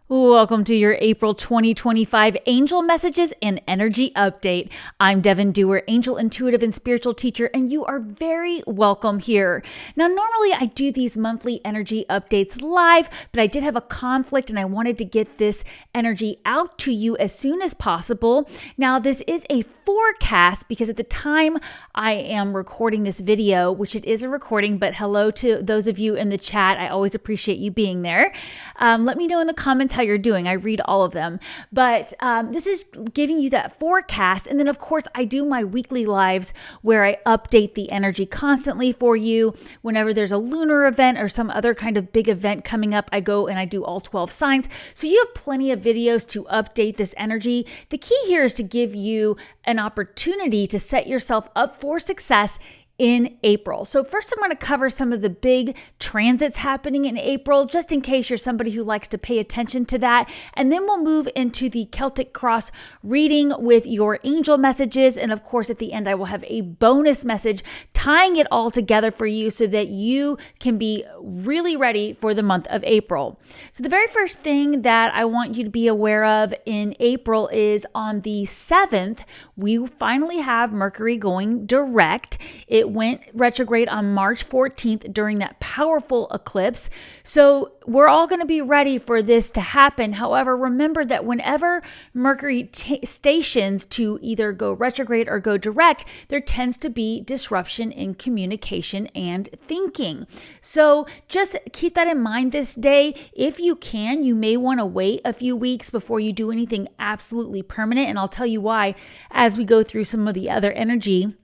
Welcome to your April 2025 Angel Messages and Energy Update. I'm Devon, Angel Intuitive and Spiritual Teacher, and you are very welcome here. Now, normally I do these monthly energy updates live, but I did have a conflict and I wanted to get this energy out to you as soon as possible. Now, this is a forecast because at the time I am recording this video, which it is a recording, but hello to those of you in the chat. I always appreciate you being there. Let me know in the comments how you're doing. I read all of them, but this is giving you that forecast. And then of course I do my weekly lives where I update the energy constantly for you. Whenever there's a lunar event or some other kind of big event coming up, I go and I do all 12 signs. So you have plenty of videos to update this energy. The key here is to give you an opportunity to set yourself up for success in April. So first I'm going to cover some of the big transits happening in April, just in case you're somebody who likes to pay attention to that. And then we'll move into the Celtic cross reading with your angel messages. And of course, at the end, I will have a bonus message tying it all together for you so that you can be really ready for the month of April. So the very first thing that I want you to be aware of in April is on the 7th, we finally have Mercury going direct. It went retrograde on March 14th during that powerful eclipse. So we're all going to be ready for this to happen. However, remember that whenever Mercury stations to either go retrograde or go direct, there tends to be disruption in communication and thinking. So just keep that in mind this day. If you can, you may want to wait a few weeks before you do anything absolutely permanent. And I'll tell you why as we go through some of the other energy.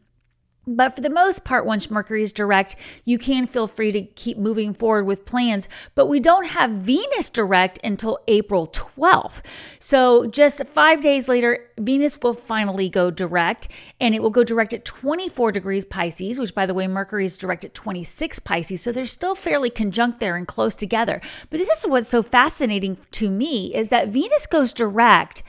But for the most part, once Mercury is direct, you can feel free to keep moving forward with plans. But we don't have Venus direct until April 12th. So just 5 days later, Venus will finally go direct, and it will go direct at 24 degrees Pisces, which, by the way, Mercury is direct at 26 Pisces. So they're still fairly conjunct there and close together. But this is what's so fascinating to me is that Venus goes direct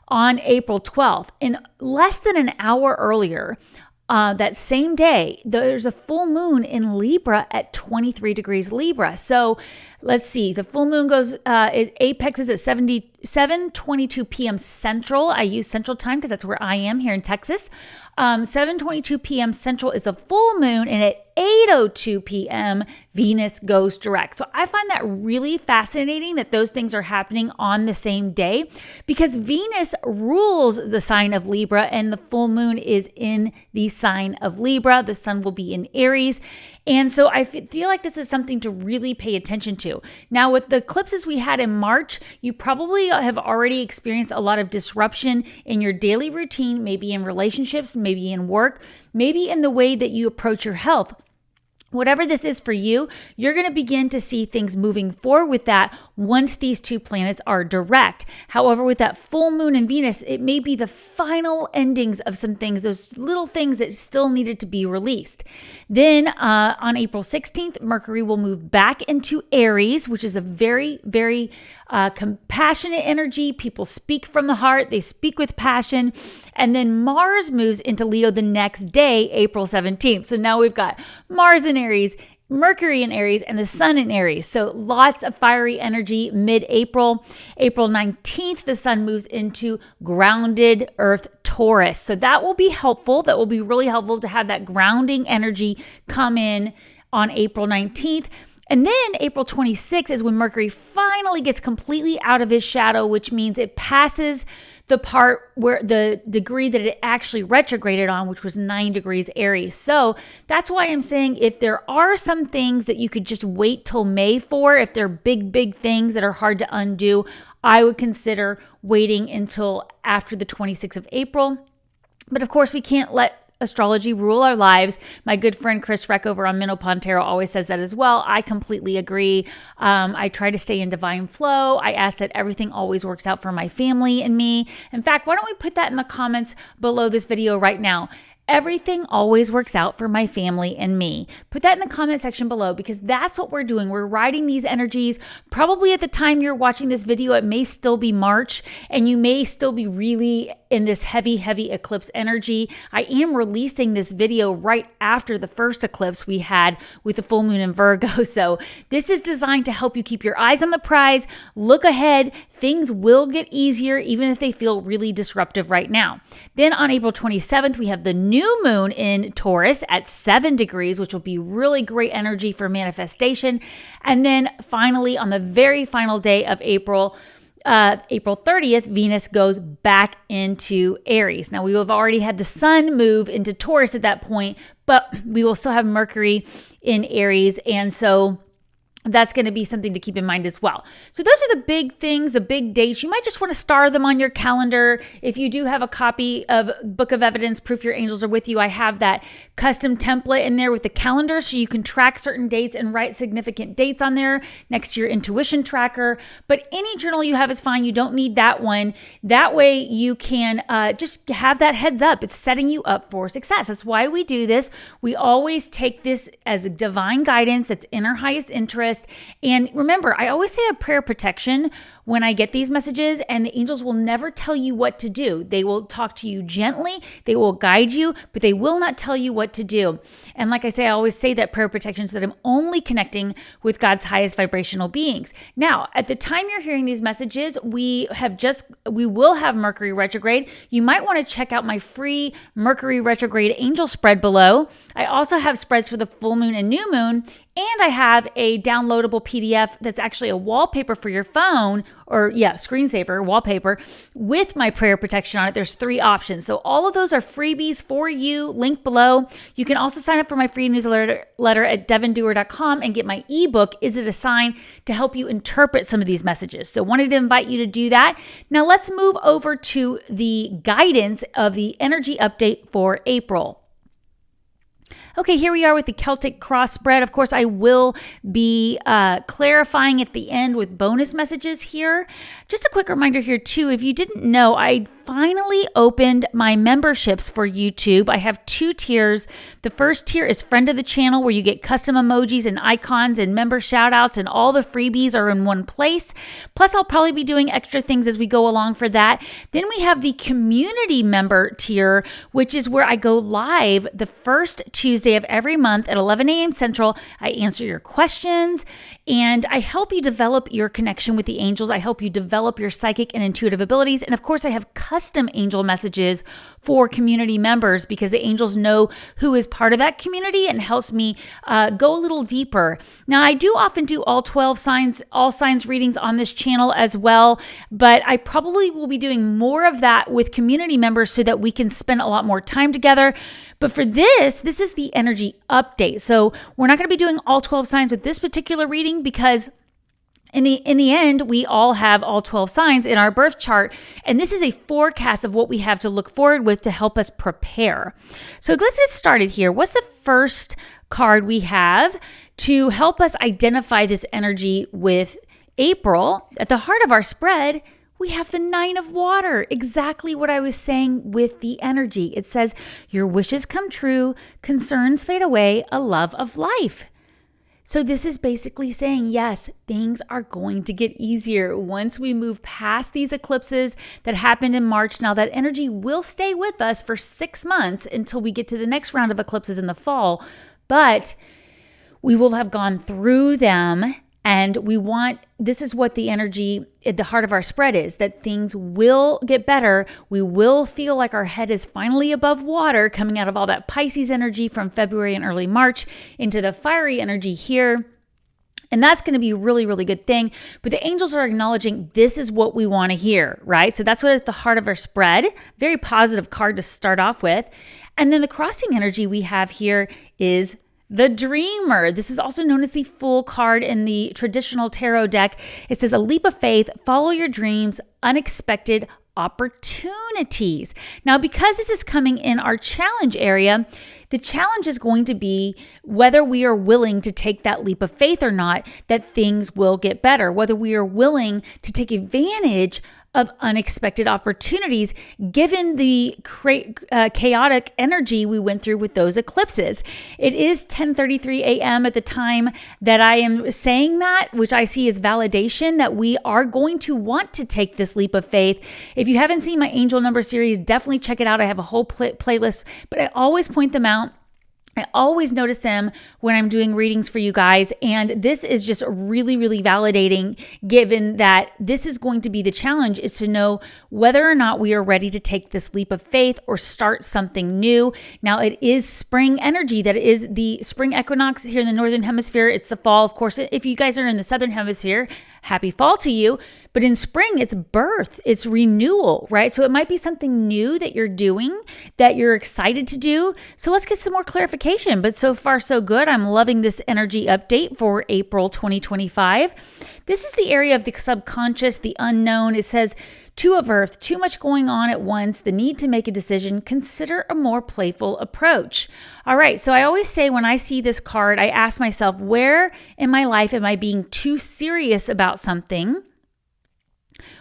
on April 12th. In less than an hour earlier, that same day, there's a full moon in Libra at 23 degrees Libra. So let's see, the full moon goes, apex is at 7:22 p.m. Central. I use Central Time because that's where I am here in Texas. 7:22 p.m. Central is the full moon, and at 8:02 p.m. Venus goes direct. So I find that really fascinating that those things are happening on the same day because Venus rules the sign of Libra and the full moon is in the sign of Libra. The sun will be in Aries. And so I feel like this is something to really pay attention to. Now, with the eclipses we had in March, you probably have already experienced a lot of disruption in your daily routine, maybe in relationships, maybe in work, maybe in the way that you approach your health. Whatever this is for you, you're going to begin to see things moving forward with that once these two planets are direct. However, with that full moon in Venus, it may be the final endings of some things, those little things that still needed to be released. Then on April 16th, Mercury will move back into Aries, which is a very, very compassionate energy. People speak from the heart. They speak with passion. And then Mars moves into Leo the next day, April 17th. So now we've got Mars in Aries, Mercury in Aries, and the sun in Aries. So lots of fiery energy mid-April. April 19th, the sun moves into grounded Earth Taurus. So that will be helpful. That will be really helpful to have that grounding energy come in on April 19th. And then April 26th is when Mercury finally gets completely out of his shadow, which means it passes the part where the degree that it actually retrograded on, which was 9 degrees Aries. So that's why I'm saying if there are some things that you could just wait till May for, if they're big, big things that are hard to undo, I would consider waiting until after the 26th of April. But of course, we can't let astrology rule our lives. My good friend Chris Freck over on Menopause Tarot always says that as well. I completely agree. I try to stay in divine flow. I ask that everything always works out for my family and me. In fact, why don't we put that in the comments below this video right now? Everything always works out for my family and me. Put that in the comment section below because that's what we're doing. We're riding these energies. Probably at the time you're watching this video, it may still be March and you may still be really in this heavy eclipse energy. I am releasing this video right after the first eclipse we had with the full moon in Virgo. So this is designed to help you keep your eyes on the prize, look ahead. Things will get easier even if they feel really disruptive right now. Then on April 27th, we have the new moon in Taurus at 7 degrees, which will be really great energy for manifestation. And then finally, on the very final day of April 30th, Venus goes back into Aries. Now, we will have already had the sun move into Taurus at that point, but we will still have Mercury in Aries. And so that's going to be something to keep in mind as well. So those are the big things, the big dates. You might just want to star them on your calendar. If you do have a copy of Book of Evidence, Proof Your Angels Are With You, I have that custom template in there with the calendar so you can track certain dates and write significant dates on there next to your intuition tracker. But any journal you have is fine. You don't need that one. That way you can just have that heads up. It's setting you up for success. That's why we do this. We always take this as a divine guidance that's in our highest interest. And remember, I always say a prayer protection when I get these messages, and the angels will never tell you what to do. They will talk to you gently, they will guide you, but they will not tell you what to do. And like I say, I always say that prayer protection so that I'm only connecting with God's highest vibrational beings. Now, at the time you're hearing these messages, we will have Mercury retrograde. You might want to check out my free Mercury retrograde angel spread below. I also have spreads for the full moon and new moon. And I have a downloadable PDF that's actually a wallpaper for your phone, or screensaver wallpaper with my prayer protection on it. There's 3 options. So all of those are freebies for you, link below. You can also sign up for my free newsletter at devondoer.com and get my ebook, Is It a Sign, to help you interpret some of these messages. So wanted to invite you to do that. Now let's move over to the guidance of the energy update for April. Okay, here we are with the Celtic cross spread. Of course, I will be clarifying at the end with bonus messages here. Just a quick reminder here too, if you didn't know, I finally opened my memberships for YouTube. I have 2 tiers. The first tier is friend of the channel, where you get custom emojis and icons and member shout outs, and all the freebies are in one place. Plus, I'll probably be doing extra things as we go along for that. Then we have the community member tier, which is where I go live the first Tuesday of every month at 11 a.m. Central. I answer your questions and I help you develop your connection with the angels. I help you develop your psychic and intuitive abilities. And of course, I have custom angel messages for community members because the angels know who is part of that community and helps me go a little deeper. Now, I do often do all 12 signs, all signs readings on this channel as well, but I probably will be doing more of that with community members so that we can spend a lot more time together. But for this is the energy update. So we're not going to be doing all 12 signs with this particular reading because in the end, we all have all 12 signs in our birth chart, and this is a forecast of what we have to look forward with to help us prepare. So let's get started here. What's the first card we have to help us identify this energy with April? At the heart of our spread, we have the 9 of water, exactly what I was saying with the energy. It says, your wishes come true, concerns fade away, a love of life. So this is basically saying, yes, things are going to get easier once we move past these eclipses that happened in March. Now that energy will stay with us for 6 months until we get to the next round of eclipses in the fall, but we will have gone through them. And this is what the energy at the heart of our spread is, that things will get better. We will feel like our head is finally above water, coming out of all that Pisces energy from February and early March into the fiery energy here. And that's going to be a really, really good thing. But the angels are acknowledging this is what we want to hear, right? So that's what at the heart of our spread. Very positive card to start off with. And then the crossing energy we have here is the Dreamer. This is also known as the Fool card in the traditional tarot deck. It says, a leap of faith, follow your dreams, unexpected opportunities. Now, because this is coming in our challenge area, the challenge is going to be whether we are willing to take that leap of faith or not, that things will get better, whether we are willing to take advantage of unexpected opportunities given the chaotic energy we went through with those eclipses. It is 10:33 a.m. at the time that I am saying that, which I see as validation that we are going to want to take this leap of faith. If you haven't seen my angel number series, definitely check it out. I have a whole playlist, but I always point them out. I always notice them when I'm doing readings for you guys. And this is just really, really validating, given that this is going to be the challenge, is to know whether or not we are ready to take this leap of faith or start something new. Now, it is spring energy. That is the spring equinox here in the Northern Hemisphere. It's the fall. Of course, if you guys are in the Southern Hemisphere, happy fall to you. But in spring, it's birth, it's renewal, right? So it might be something new that you're doing, that you're excited to do. So let's get some more clarification. But so far, so good. I'm loving this energy update for April 2025. This is the area of the subconscious, the unknown. It says, Two of Earth, too much going on at once, the need to make a decision, consider a more playful approach. All right, so I always say when I see this card, I ask myself, where in my life am I being too serious about something?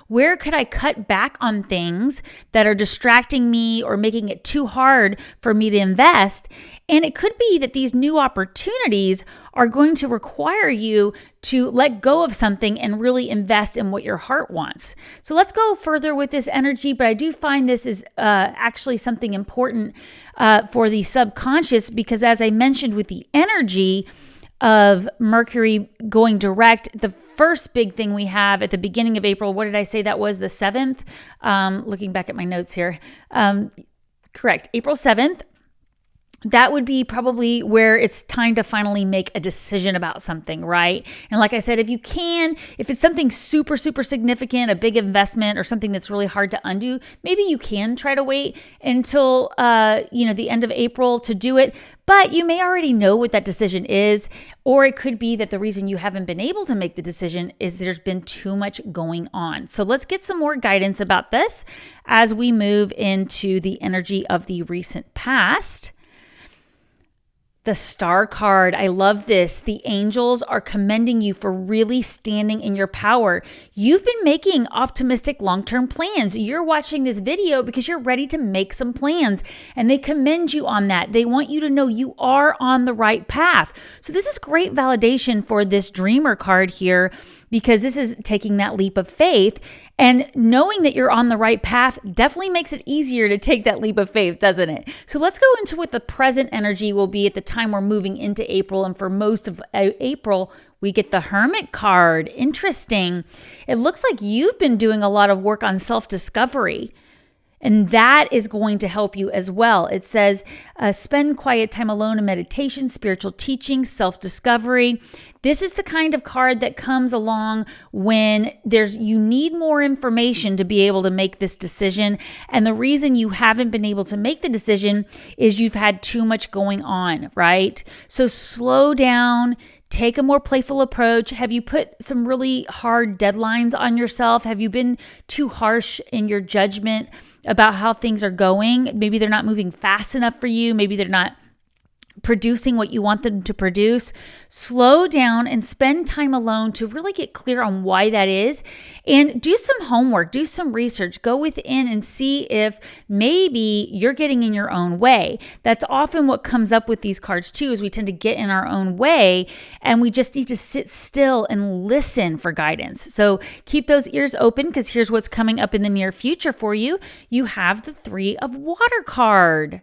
Where could I cut back on things that are distracting me or making it too hard for me to invest? And it could be that these new opportunities are going to require you to let go of something and really invest in what your heart wants. So let's go further with this energy, but I do find this is actually something important for the subconscious, because as I mentioned with the energy of Mercury going direct, the first big thing we have at the beginning of April, what did I say that was? The 7th? Looking back at my notes here. Correct, April 7th. That would be probably where it's time to finally make a decision about something, right? And like I said, if it's something super, super significant, a big investment or something that's really hard to undo, maybe you can try to wait until, the end of April to do it. But you may already know what that decision is, or it could be that the reason you haven't been able to make the decision is there's been too much going on. So let's get some more guidance about this as we move into the energy of the recent past. The Star card, I love this. The angels are commending you for really standing in your power. You've been making optimistic long-term plans. You're watching this video because you're ready to make some plans, and they commend you on that. They want you to know you are on the right path. So this is great validation for this Dreamer card here, because this is taking that leap of faith. And knowing that you're on the right path definitely makes it easier to take that leap of faith, doesn't it? So let's go into what the present energy will be at the time we're moving into April. And for most of April, we get the Hermit card. Interesting. It looks like you've been doing a lot of work on self-discovery, and that is going to help you as well. It says, spend quiet time alone in meditation, spiritual teaching, self-discovery. This is the kind of card that comes along when you need more information to be able to make this decision. And the reason you haven't been able to make the decision is you've had too much going on, right? So slow down. Take a more playful approach. Have you put some really hard deadlines on yourself? Have you been too harsh in your judgment about how things are going? Maybe they're not moving fast enough for you. Maybe they're not producing what you want them to produce. Slow down and spend time alone to really get clear on why that is, and do some homework, do some research, go within and see if maybe you're getting in your own way. That's often what comes up with these cards too, is we tend to get in our own way, and we just need to sit still and listen for guidance. So keep those ears open, because here's what's coming up in the near future for you. You have the Three of Water card.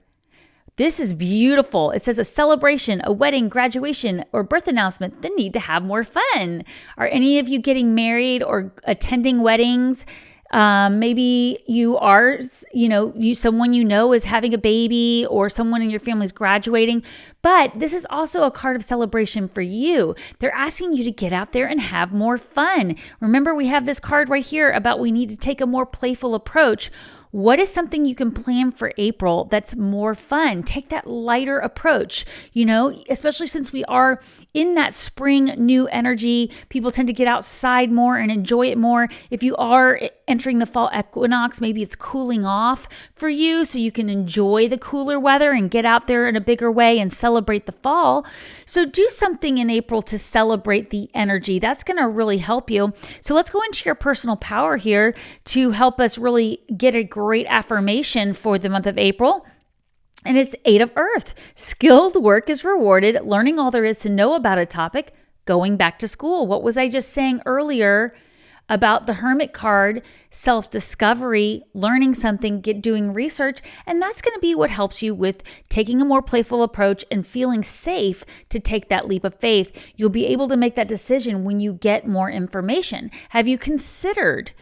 This is beautiful. It says a celebration, a wedding, graduation, or birth announcement, the need to have more fun. Are any of you getting married or attending weddings? Maybe you are, someone you know is having a baby, or someone in your family is graduating. But this is also a card of celebration for you. They're asking you to get out there and have more fun. Remember, we have this card right here about we need to take a more playful approach. What is something you can plan for April that's more fun? Take that lighter approach, especially since we are in that spring new energy. People tend to get outside more and enjoy it more. If you are entering the fall equinox, maybe it's cooling off for you so you can enjoy the cooler weather and get out there in a bigger way and celebrate the fall. So do something in April to celebrate the energy. That's going to really help you. So let's go into your personal power here to help us really get a great affirmation for the month of April. And it's 8 of Earth. Skilled work is rewarded, learning all there is to know about a topic, going back to school. What was I just saying earlier about the Hermit card? Self-discovery, learning something, doing research, and that's going to be what helps you with taking a more playful approach and feeling safe to take that leap of faith. You'll be able to make that decision when you get more information. Have you considered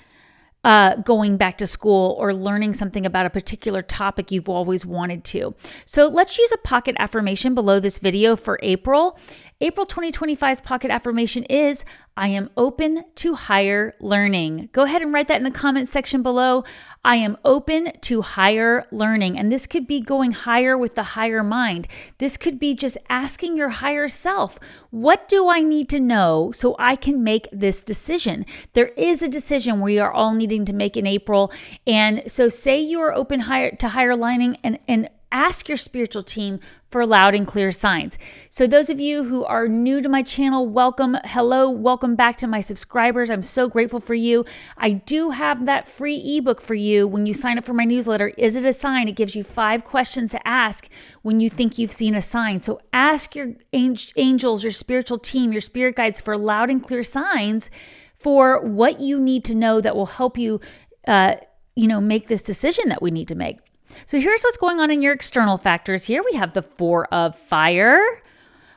going back to school or learning something about a particular topic you've always wanted to? So let's use a pocket affirmation below this video for April. April 2025's pocket affirmation is, I am open to higher learning. Go ahead and write that in the comment section below. I am open to higher learning. And this could be going higher with the higher mind. This could be just asking your higher self, what do I need to know so I can make this decision? There is a decision we are all needing to make in April. And so say you are open to higher learning and ask your spiritual team for loud and clear signs. So those of you who are new to my channel, welcome. Hello, welcome back to my subscribers. I'm so grateful for you. I do have that free ebook for you when you sign up for my newsletter. Is it a sign? It gives you 5 questions to ask when you think you've seen a sign. So ask your angels, your spiritual team, your spirit guides for loud and clear signs for what you need to know that will help you, make this decision that we need to make. So here's what's going on in your external factors. Here we have the 4 of fire.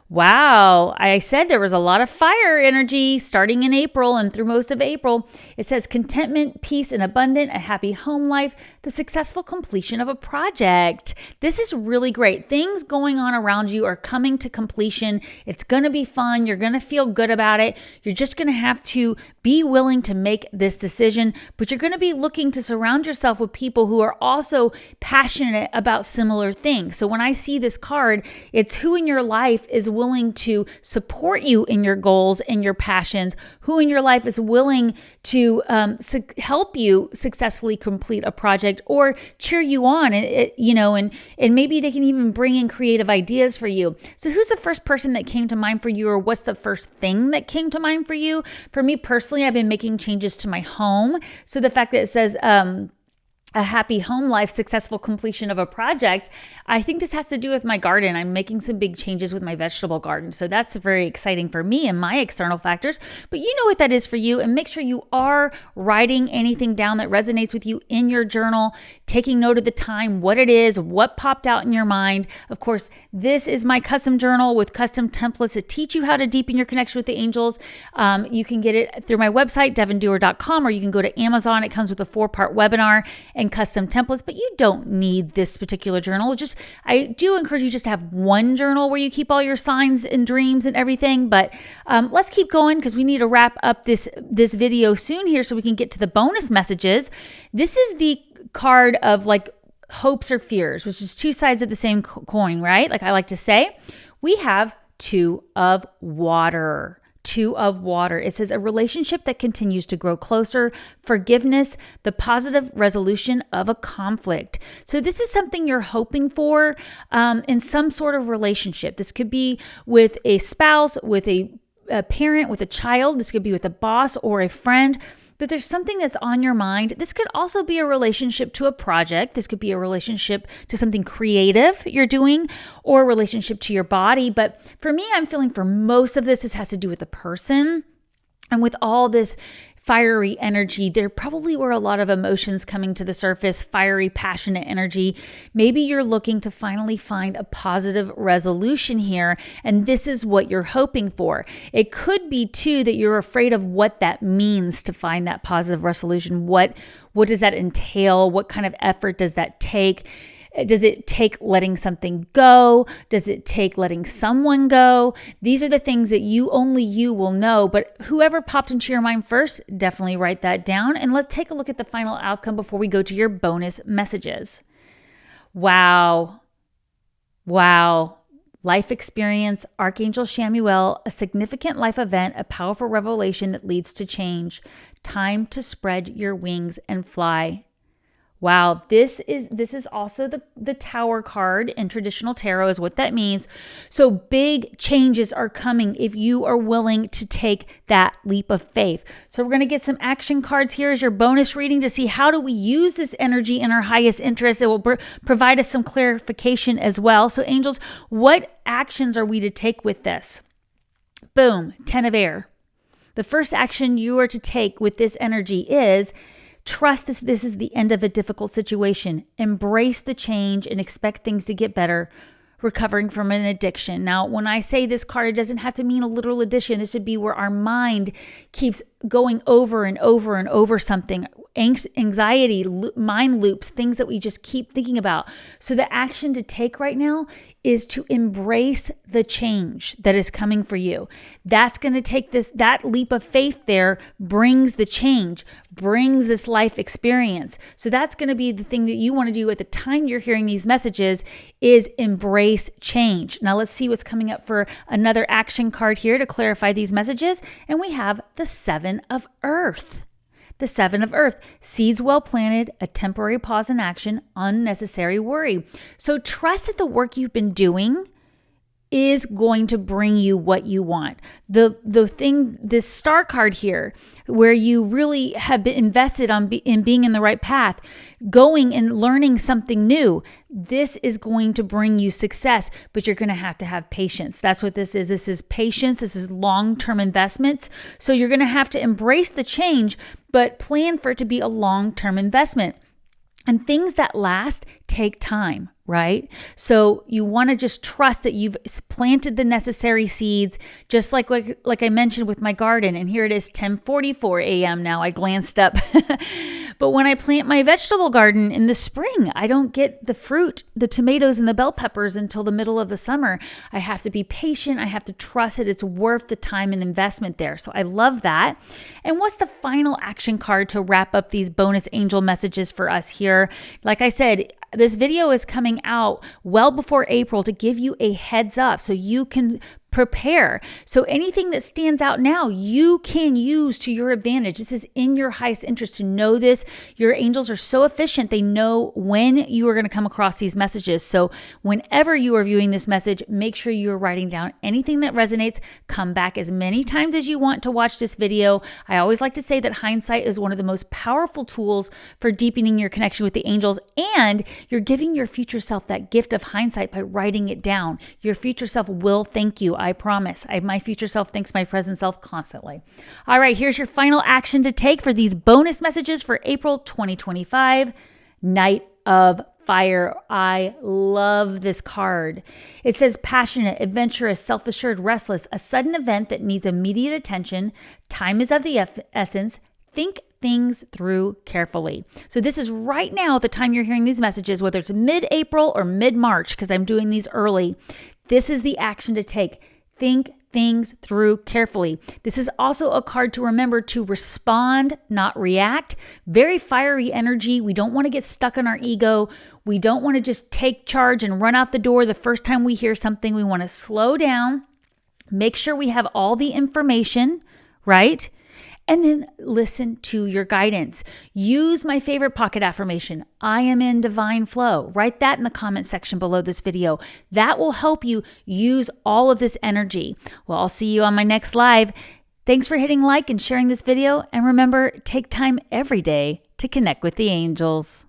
Wow, I said there was a lot of fire energy starting in April and through most of April. It says contentment, peace, and abundance, a happy home life, the successful completion of a project. This is really great. Things going on around you are coming to completion. It's going to be fun. You're going to feel good about it. You're just going to have to be willing to make this decision, but you're going to be looking to surround yourself with people who are also passionate about similar things. So when I see this card, it's who in your life is willing to support you in your goals and your passions, who in your life is willing to help you successfully complete a project or cheer you on, and maybe they can even bring in creative ideas for you. So who's the first person that came to mind for you, or what's the first thing that came to mind for you? For me personally, I've been making changes to my home. So the fact that it says a happy home life, successful completion of a project, I think this has to do with my garden. I'm making some big changes with my vegetable garden. So that's very exciting for me and my external factors. But you know what that is for you. And make sure you are writing anything down that resonates with you in your journal, taking note of the time, what it is, what popped out in your mind. Of course, this is my custom journal with custom templates to teach you how to deepen your connection with the angels. You can get it through my website, devondoer.com, or you can go to Amazon. It comes with a 4-part webinar and custom templates, but you don't need this particular journal. I do encourage you just to have one journal where you keep all your signs and dreams and everything. But let's keep going because we need to wrap up this video soon here so we can get to the bonus messages. This is the card of like hopes or fears, which is 2 sides of the same coin, right? Like I like to say, we have 2 of water. 2 of water. It says a relationship that continues to grow closer, forgiveness, the positive resolution of a conflict. So this is something you're hoping for in some sort of relationship. This could be with a spouse, with a parent, with a child. This could be with a boss or a friend. But there's something that's on your mind. This could also be a relationship to a project. This could be a relationship to something creative you're doing, or a relationship to your body. But for me, I'm feeling for most of this has to do with the person. And with all this fiery energy, there probably were a lot of emotions coming to the surface, fiery, passionate energy. Maybe you're looking to finally find a positive resolution here, and this is what you're hoping for. It could be too that you're afraid of what that means to find that positive resolution. What does that entail? What kind of effort does that take? Does it take letting something go? Does it take letting someone go? These are the things that only you will know, but whoever popped into your mind first, definitely write that down. And let's take a look at the final outcome before we go to your bonus messages. Wow. Life experience, Archangel Chamuel, a significant life event, a powerful revelation that leads to change. Time to spread your wings and fly. Wow, this is also the Tower card in traditional tarot is what that means. So big changes are coming if you are willing to take that leap of faith. So we're going to get some action cards here as your bonus reading to see how do we use this energy in our highest interest. It will provide us some clarification as well. So angels, what actions are we to take with this? Boom, 10 of air. The first action you are to take with this energy is trust this is the end of a difficult situation. Embrace the change and expect things to get better. Recovering from an addiction. Now, when I say this card, it doesn't have to mean a literal addiction. This would be where our mind keeps going over and over and over something. Anxiety, mind loops, things that we just keep thinking about. So the action to take right now is to embrace the change that is coming for you. That's going to take that leap of faith there brings the change, brings this life experience. So that's going to be the thing that you want to do at the time you're hearing these messages is embrace change. Now let's see what's coming up for another action card here to clarify these messages. And we have the Seven of Earth. The Seven of Earth, seeds well planted, a temporary pause in action, unnecessary worry. So trust that the work you've been doing is going to bring you what you want. This star card here, where you really have been invested in being in the right path, going and learning something new, this is going to bring you success, but you're going to have patience. That's what this is. This is patience. This is long-term investments. So you're going to have to embrace the change, but plan for it to be a long-term investment. And things that last take time, right? So you want to just trust that you've planted the necessary seeds, just like I mentioned with my garden. And here it is 10:44 a.m. now. I glanced up. But when I plant my vegetable garden in the spring, I don't get the fruit, the tomatoes and the bell peppers until the middle of the summer. I have to be patient. I have to trust that it's worth the time and investment there. So I love that. And what's the final action card to wrap up these bonus angel messages for us here? Like I said, this video is coming out well before April to give you a heads up so you can prepare. So anything that stands out now, you can use to your advantage. This is in your highest interest to know this. Your angels are so efficient. They know when you are going to come across these messages. So whenever you are viewing this message, make sure you are writing down anything that resonates. Come back as many times as you want to watch this video. I always like to say that hindsight is one of the most powerful tools for deepening your connection with the angels, and you're giving your future self that gift of hindsight by writing it down. Your future self will thank you. I promise. My future self thanks my present self constantly. All right, here's your final action to take for these bonus messages for April 2025. Knight of Fire. I love this card. It says passionate, adventurous, self-assured, restless, a sudden event that needs immediate attention. Time is of the essence. Think things through carefully. So this is right now the time you're hearing these messages, whether it's mid-April or mid-March, because I'm doing these early. This is the action to take. Think things through carefully. This is also a card to remember to respond, not react. Very fiery energy. We don't want to get stuck in our ego. We don't want to just take charge and run out the door the first time we hear something. We want to slow down, make sure we have all the information, right? And then listen to your guidance. Use my favorite pocket affirmation, I am in divine flow. Write that in the comment section below this video. That will help you use all of this energy. Well, I'll see you on my next live. Thanks for hitting like and sharing this video. And remember, take time every day to connect with the angels.